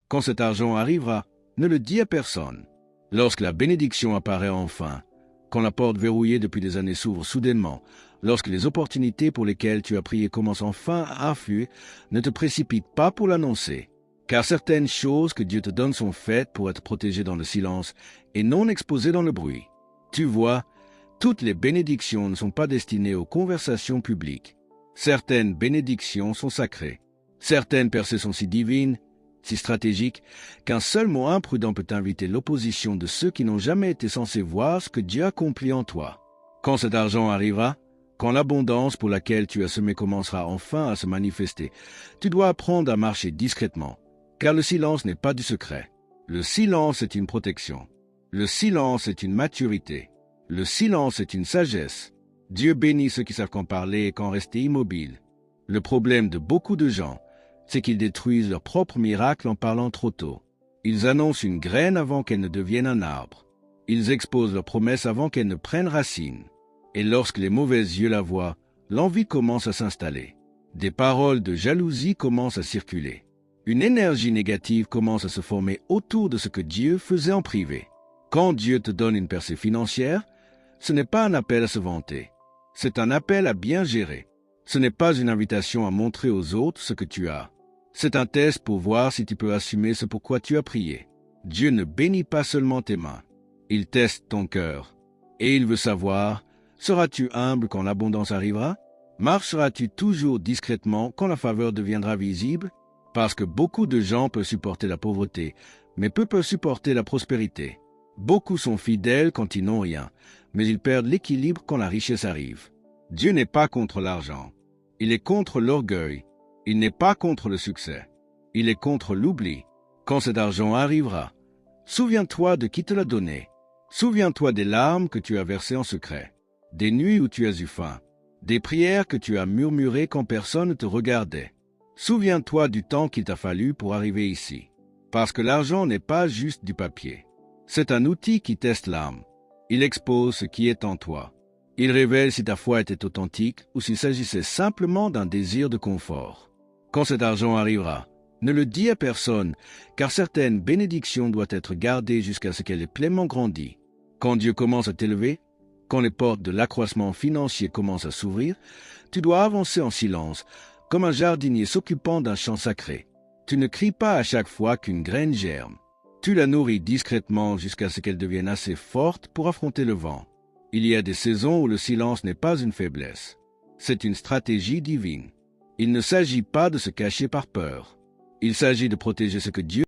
Quand cet argent arrivera, ne le dis à personne. Lorsque la bénédiction apparaît enfin, quand la porte verrouillée depuis des années s'ouvre soudainement, lorsque les opportunités pour lesquelles tu as prié commencent enfin à affluer, ne te précipite pas pour l'annoncer. Car certaines choses que Dieu te donne sont faites pour être protégées dans le silence et non exposées dans le bruit. Tu vois, toutes les bénédictions ne sont pas destinées aux conversations publiques. Certaines bénédictions sont sacrées. Certaines percées sont si divines, si stratégiques, qu'un seul mot imprudent peut inviter l'opposition de ceux qui n'ont jamais été censés voir ce que Dieu accomplit en toi. Quand cet argent arrivera, quand l'abondance pour laquelle tu as semé commencera enfin à se manifester, tu dois apprendre à marcher discrètement, car le silence n'est pas du secret. Le silence est une protection. Le silence est une maturité. Le silence est une sagesse. Dieu bénit ceux qui savent qu'en parler et qu'en rester immobiles. Le problème de beaucoup de gens, c'est qu'ils détruisent leur propre miracle en parlant trop tôt. Ils annoncent une graine avant qu'elle ne devienne un arbre. Ils exposent leurs promesses avant qu'elles ne prennent racine. Et lorsque les mauvais yeux la voient, l'envie commence à s'installer. Des paroles de jalousie commencent à circuler. Une énergie négative commence à se former autour de ce que Dieu faisait en privé. Quand Dieu te donne une percée financière, ce n'est pas un appel à se vanter. C'est un appel à bien gérer. Ce n'est pas une invitation à montrer aux autres ce que tu as. C'est un test pour voir si tu peux assumer ce pourquoi tu as prié. Dieu ne bénit pas seulement tes mains. Il teste ton cœur. Et il veut savoir, seras-tu humble quand l'abondance arrivera? Marcheras-tu toujours discrètement quand la faveur deviendra visible? Parce que beaucoup de gens peuvent supporter la pauvreté, mais peu peuvent supporter la prospérité. Beaucoup sont fidèles quand ils n'ont rien, mais ils perdent l'équilibre quand la richesse arrive. Dieu n'est pas contre l'argent. Il est contre l'orgueil. Il n'est pas contre le succès. Il est contre l'oubli. Quand cet argent arrivera, souviens-toi de qui te l'a donné. Souviens-toi des larmes que tu as versées en secret, des nuits où tu as eu faim, des prières que tu as murmurées quand personne ne te regardait. Souviens-toi du temps qu'il t'a fallu pour arriver ici. Parce que l'argent n'est pas juste du papier. C'est un outil qui teste l'âme. Il expose ce qui est en toi. Il révèle si ta foi était authentique ou s'il s'agissait simplement d'un désir de confort. Quand cet argent arrivera, ne le dis à personne, car certaines bénédictions doivent être gardées jusqu'à ce qu'elle ait pleinement grandi. Quand Dieu commence à t'élever, quand les portes de l'accroissement financier commencent à s'ouvrir, tu dois avancer en silence, comme un jardinier s'occupant d'un champ sacré. Tu ne cries pas à chaque fois qu'une graine germe. Tu la nourris discrètement jusqu'à ce qu'elle devienne assez forte pour affronter le vent. Il y a des saisons où le silence n'est pas une faiblesse. C'est une stratégie divine. Il ne s'agit pas de se cacher par peur. Il s'agit de protéger ce que Dieu